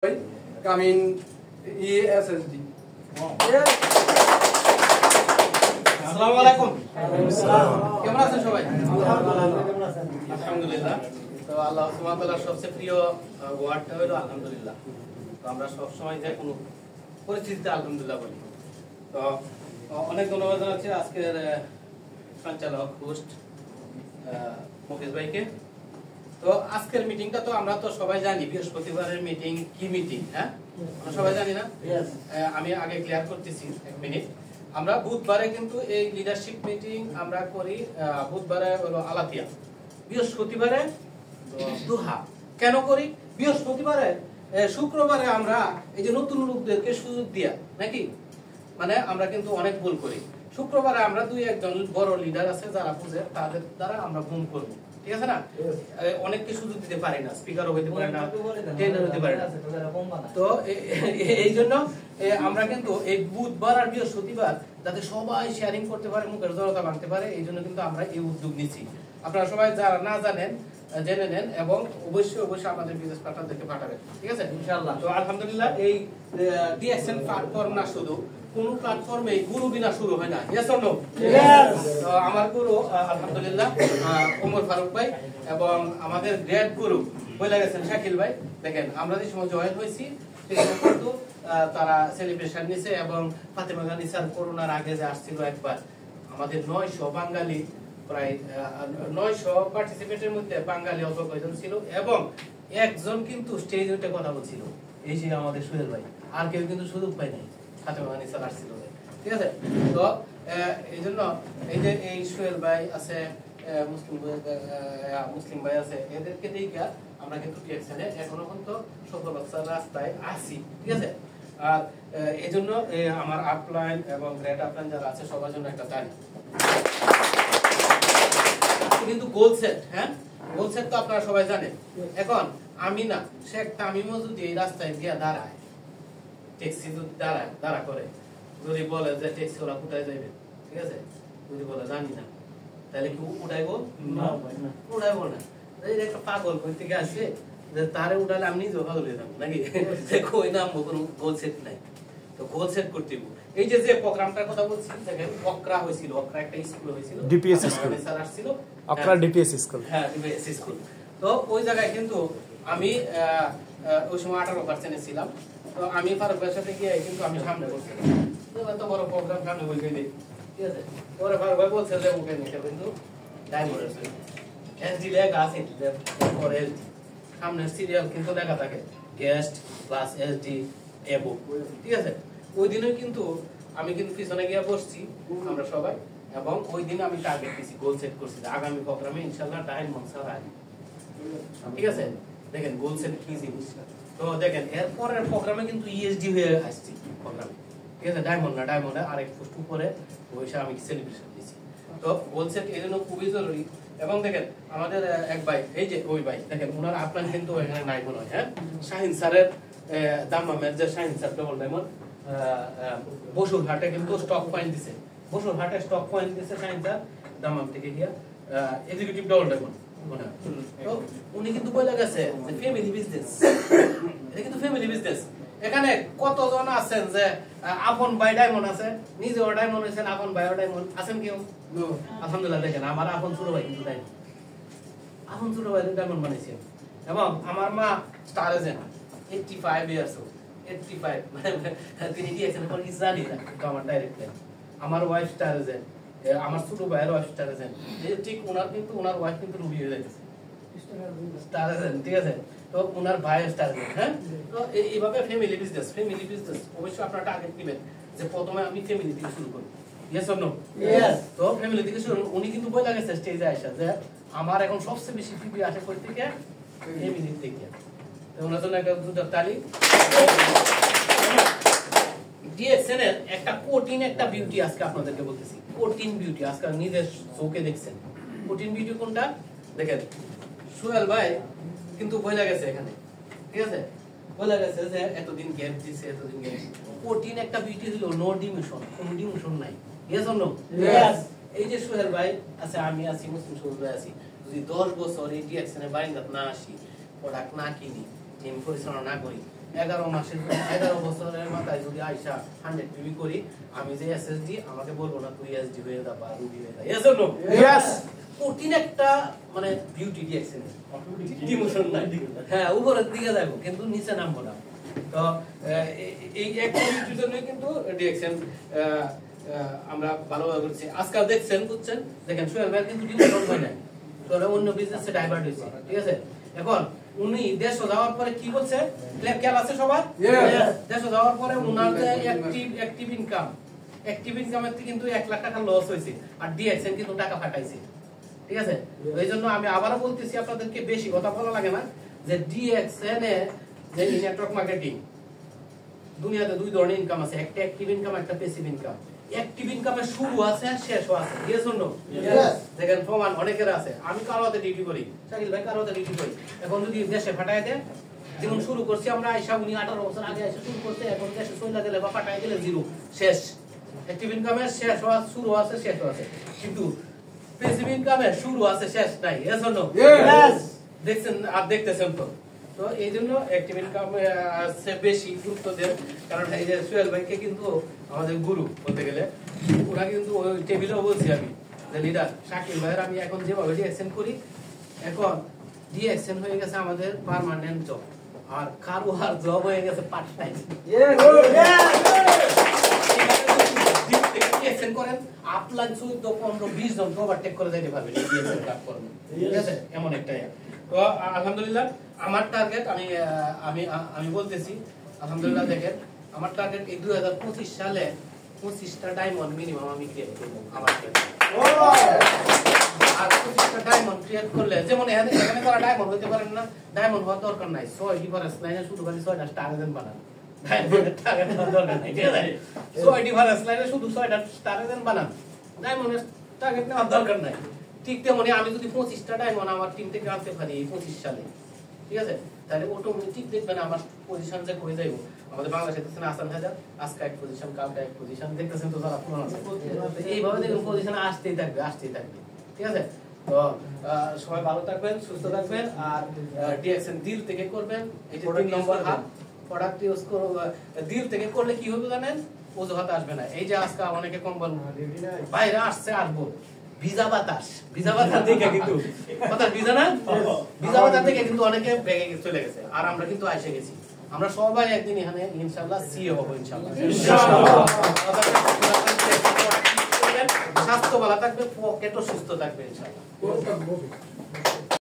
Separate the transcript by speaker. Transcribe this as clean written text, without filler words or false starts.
Speaker 1: coming ESSD.
Speaker 2: আসসালামু আলাইকুম। কেমন আছেন সবাই? আলহামদুলিল্লাহ। তো আল্লাহ সুবহানাহু ওয়া তাআলার সবচেয়ে প্রিয় ওয়ার্ডটা হলো আলহামদুলিল্লাহ। তো আমরা সব সময় যে কোনো পরিস্থিতিতে আলহামদুলিল্লাহ বলি। তো অনেক ধন্যবাদ জানাচ্ছি আজকের সঞ্চালক হোস্ট মুকেশ ভাইকে। তো আজকের মিটিংটা তো আমরা তো সবাই জানি বৃহস্পতিবারের মিটিং কি মিটিং, হ্যাঁ আমরা সবাই জানি না? আমি আগে ক্লিয়ার করতেছি এক মিনিট। আমরা বুধবারে কিন্তু এই লিডারশিপ মিটিং আমরা করি, বুধবারে হলো আলাতিয়া, বৃহস্পতিবারে দুহা। কেন করি? বৃহস্পতিবারে শুক্রবারে আমরা এই যে নতুন লোকদেরকে সুযোগ দিয়া নাকি, মানে আমরা কিন্তু অনেক ভুল করি। শুক্রবারে আমরা দুই একজন বড় লিডার আছে যারা বুঝে, তাদের দ্বারা আমরা গুম করবো, ঠিক আছে না? অনেককে সুযোগ দিতে পারি না, স্পিকারও হইতে পারে না, ট্রেনার হইতে পারে না। তো এই জন্য আমরা কিন্তু এই বুধবার আর বৃহস্পতিবার যাতে সবাই শেয়ারিং করতে পারে, মুখের জড়তা ভাঙতে পারে, এই জন্য কিন্তু আমরা এই উদ্যোগ নিচ্ছি। আপনারা সবাই যারা না জানেন জেনে নেন এবং অবশ্যই আমাদের বিজনেস পার্টনারদেরকে পাঠাবেন, ঠিক আছে ইনশাআল্লাহ। তো আলহামদুলিল্লাহ এই ডিএক্সএন প্ল্যাটফর্ম না শুধু কোন প্ল্যাটফর্মে গুরু বিনা শুরু হয় না, ইয়েস অর নো? তো আমার গুরু আলহামদুলিল্লাহ ওমর ফারুক ভাই এবং আমাদের গ্রেট গুরু বলে গেছেন শাকিল ভাই। দেখেন আমরা যে সময় জয়েন হয়েছি কিন্তু তারা সেলিব্রেশন নিছে এবং ফাতেমা গানি স্যার করোনার আগে যে আসছিল একবার, আমাদের 900 বাঙালি, প্রায় 900 পার্টিসিপেন্টের মধ্যে বাঙালি অল্প কয়েকজন ছিল এবং একজন কিন্তু স্টেজে উঠে কথা বলছিল, এই যে আমাদের সুহেল ভাই। আর কেউ কিন্তু সুযোগ পায় নাই, ফাতেমা গানি স্যার আসছিল, ঠিক আছে? তো এই জন্য এই যে এই সুহেল ভাই আছে, মুসলিম ভাই আছে, এদেরকে দেখে আমরা কিন্তু টিএক্সএনে এখনো পর্যন্ত সফলতার রাস্তায় আছি, ঠিক আছে? আর এই জন্য আমার আপলাইন এবং গ্রেট আপলাইন যারা আছে সবার জন্য একটা তালি। কিন্তু গোল সেট, হ্যাঁ গোল সেট তো আপনারা সবাই জানেন। এখন আমি না, শেখ তামিমও যদি এই রাস্তায় গিয়ে দাঁড়ায়, ট্যাক্সি যদি দাঁড়া করে, যদি বলে যে ট্যাক্সি ওরা কোথায় যাইবে, ঠিক আছে, যদি বলে জানি না, তাহলে কি উঠাইবো? উঠাইবো না। একটা পাগল কই থেকে আসে যে তারে উঠালে আমি নিজেও পাগল হয়ে যাবো নাকি, কই নামবো, কোনো গোল সেট নাই। তো গোল সেট করতে হবে। এই যে যে প্রোগ্রামটার কথা বলছি, দেখেন অকরা হয়েছিল, অকরা একটা স্কুল হয়েছিল,
Speaker 3: ডিপিএস স্কুল,
Speaker 2: স্যার আসছিল,
Speaker 3: অকরা ডিপিএস স্কুল, হ্যাঁ
Speaker 2: ডিপিএস স্কুল। তো ওই জায়গায় কিন্তু আমি ওই সময় 18% ছিলাম। তো আমি ফারুক ভাইয়ের সাথে গিয়ে কিন্তু আমি সামনে বলছিলাম, এত বড় প্রোগ্রাম সামনে বলতে দিই, ঠিক আছে? পরে ফারুক ভাই বলছে যে মুখে নিতে কিন্তু ডায়মন্ড আছে, এসডি লেখা আছে, পরে এসডি সামনের সিরিয়াল কিন্তু লেখা থাকে গেস্ট প্লাস এসডি এবো, ঠিক আছে? ওই দিনও কিন্তু আমি কিন্তু পিছনে গিয়ে বসছি আমরা সবাই, এবং ওই দিন আমি টার্গেট দিছি, গোল সেট করছি আগামী প্রোগ্রামে ইনশাআল্লাহ ডায়মন্ড স্যার আসবে, ঠিক আছে? দেখেন গোল সেট কি জিনিস। তো দেখেন এর পরের প্রোগ্রামে কিন্তু ইএসডি হয়ে আসছে প্রোগ্রামে, ঠিক আছে? ডায়মন্ড না, ডায়মন্ডে আরেক পোস্ট উপরে ওইসা আমি সেলিব্রেশন দিছি। তো গোল সেট এই জন্য খুবই জরুরি। এবং দেখেন আমাদের এক ভাই, এই যে ওই ভাই দেখেন ওনার আপনার কিন্তু এখানে নাই মনে হয়, হ্যাঁ শাহিন স্যারের দাম্মামের যে শাহিন স্যার ডবল ডায়মন্ড বসুর হাটে কিন্তু স্টক পয়েন্ট দিছে, বসুর হাটে স্টক পয়েন্ট দিছে শাহিন স্যার দাম্মাম থেকে গিয়া এক্সিকিউটিভ ডবল ডায়মন্ড। তো উনি কিন্তু বলে গেছে যে ফ্যামিলি বিজনেস, এটা কিন্তু ফ্যামিলি বিজনেস। এখানে কতজন আছেন যে আপন ভাই ডায়মন্ড আছে, নিজেও ডায়মন্ড হয়েছেন, আপন ভাইও ডায়মন্ড আছেন কেউ? আলহামদুলিল্লাহ। দেখেন আমার আপন ছোট ভাই কিন্তু ডায়মন্ড, আপন ছোট ভাই ডায়মন্ড বানিয়েছেন। এবং আমার মা স্টার এজেন্ট, 85 ইয়ার্স ওল্ড, 85 মানে তিনি দিয়েছেন পর কি জানি না, কিন্তু আমার ডাইরেক্ট লাইন। আমার ওয়াইফ স্টার এজেন্ট, আমার ছোট ভাইয়ের ওয়াইফ স্টার এজেন্ট, ঠিক ওনার কিন্তু ওনার ওয়াইফ কিন্তু রুবি হয়ে যাইতেছে স্টার এজেন্ট, ঠিক আছে? তো ওনার ভাই স্টার এজেন্ট, হ্যাঁ। তো এইভাবে ফ্যামিলি বিজনেস অবশ্যই আপনারা টার্গেট দিবেন যে প্রথমে আমি ফ্যামিলি থেকে শুরু করব, ইয়েস অর নো? ইয়েস। তো ফ্যামিলি থেকে শুরু। উনি কিন্তু বলে গেছে স্টেজে আইসা যে আমার এখন সবচেয়ে বেশি ফিবি আসে কই থেকে? ফ্যামিলি থেকে। তো ওনার জন্য একটা দুটো তালি। ডিএক্সএন এর একটা কঠিন একটা বিউটি আজকে আপনাদেরকে বলতেছি, কঠিন বিউটি আজকে নিজের চোখে দেখছেন। কঠিন বিউটি কোনটা? দেখেন সুহেল ভাই কিন্তু বলে গেছে এখানে, ঠিক আছে? বলে গেছে যে এতদিন গ্যাপ দিছে, এতদিন গ্যাপ। কঠিন একটা বিউটি হলো নো ডিমিশন, কোনো ডিমিশন নাই, ইয়েস অর নো? ইয়েস। এই যে সুহেল ভাই আছে, আমি আছি, মুসলিম সুহেল ভাই আছি, যদি 10 বছর এই ডিএক্সএন এর বারিন্দাত না আসি, প্রোডাক্ট না কিনি, টিম পরিচালনা না করি, 11 মাসের 11 বছরের মাথায় যদি আইসা 100 পিবি করি আমি যে এসএসডি আমাকে বলবো না তুই এসডি হয়ে যা বা রুবি হয়ে যা ইয়েস অর নো
Speaker 3: ইয়েস
Speaker 2: কঠিন একটা মানে বিউটি ডিএক্সএন ইমোশন নাই হ্যাঁ উপরের দিকে যাবো কিন্তু নিচে নামবো না তো এই একটা বিউটির জন্য কিন্তু ডিএক্সএন আমরা ভালোভাবে করছি আজকাল দেখছেন বুঝছেন দেখেন সোহেল ভাই কিন্তু ডিমোশন হয় না তো অন্য বিজনেসে ডাইভার্ট হয়েছে ঠিক আছে এখন উনি দেশে যাওয়ার পরে কি বলছে খেয়াল আছে সবার দেশে যাওয়ার পরে উনার যে অ্যাক্টিভ ইনকামের থেকে কিন্তু 1 লাখ টাকা লস হয়েছে আর ডিএক্সএন কিন্তু টাকা ফাটাইছে ঠিক আছে এই জন্য আমি আবারও বলতেছি আপনাদেরকে বেশি কথা বলা লাগে না যে ডিএক্সএন এ যে নেটওয়ার্ক মার্কেটিং দুনিয়াতে দুই ধরনের ইনকাম আছে একটা অ্যাক্টিভ ইনকাম একটা প্যাসিভ ইনকাম অ্যাক্টিভ ইনকামের শুরু আছে শেষও আছে ইয়েস অর নো ইয়েস দেখেন প্রমাণ অনেকের আছে আমি কারো হাতে ডিউটি করি শাকিল ভাই কারো হাতে ডিউটি করি এখন যদি দেশে ফাটায় দেয় যেমন শুরু করছি আমরা আইসা উনি 18 বছর আগে এসে শুরু করতে এখন দেশে চলে গেলে বা ফাটায় গেলে জিরো শেষ অ্যাক্টিভ ইনকামের শেষ হওয়া শুরু আছে শেষও আছে কিন্তু প্যাসিভ ইনকামের শুরু আছে শেষ নাই ইয়েস অর নো ইয়েস দেখছেন আর দেখতেছেন তো তো এই জন্য অ্যাক্টিভ ইনকাম বেশি গুরুত্ব দেন কারণ এই যে সোহেল ভাইকে কিন্তু আমাদের গুরু বলতে গেলে ওরা কিন্তু ওই টেবিলেও বলছি আমি যে লিডার শাকিল ভাইয়ের আমি এখন যেভাবে ডিএক্সএন করি এখন ডিএক্সএন হয়ে গেছে আমাদের পার্মানেন্ট জব আর কারো আর জব হয়ে গেছে পার্ট টাইম ডিএক্সএন করেন আপলাইন 14 15 20 জন ওভারটেক করে যাইতে পারবেন ডিএক্সএন কাজ করবেন ঠিক আছে এমন একটা তো আলহামদুলিল্লাহ আমার টার্গেট আমি বলতেছি আলহামদুলিল্লাহ দেখেন আমার টার্গেট এই 2025 সালে 25টা ডায়মন্ড মিনিমাম আমি ক্রিয়েট করব আমার আর 25টা ডায়মন্ড ক্রিয়েট করলে যেমন এখানে করা ডায়মন্ড হতে পারেন না ডায়মন্ড হওয়ার দরকার নাই 6 ডিফারেন্স লাইনে শুধু খালি 6টা স্টার দেন বানান ডায়মন্ডের টার্গেট দরকার নাই ঠিক আছে 6 ডিফারেন্স লাইনে শুধু 6টা স্টার দেন বানান ডায়মন্ডের টার্গেট নেওয়ার দরকার নাই ঠিক তেমনি আমি যদি 25টা ডায়মন্ড আমার টিম থেকে আনতে পারি 25 সালে ঠিক আছে তাহলে অটোমেটিক দেখবেন আমার পজিশন যে হয়ে যাইবো আমাদের বাংলাদেশে দেখছেন আসান হাজার আজকে এক পজিশন কালকে এক পজিশন দেখতেছেন তো যারা পুরনো আছে এইভাবে দেখুন পজিশন আসতেই থাকবে ঠিক আছে তো সবাই ভালো থাকবেন সুস্থ থাকবেন আর ডিএক্সএন দিল থেকে করবেন এই যে 3 নম্বর হাত প্রোডাক্ট ইউজ করো দিল থেকে করলে কি হবে জানেন ওজহাত আসবে না এই যে আজকে অনেকে কম্বল বাইরে আসছে আসবো ভিজা বাতাস দেখে কিন্তু কথা ভিজা না ভিজা বাতাস দেখে কিন্তু অনেকে বেগে চলে গেছে আর আমরা কিন্তু এসে গেছি আমরা সবাই একদিন এখানে ইনশাআল্লাহ সিএ হব ইনশাআল্লাহ স্বাস্থ্য ভালো থাকবে পকেটও সুস্থ থাকবে ইনশাআল্লাহ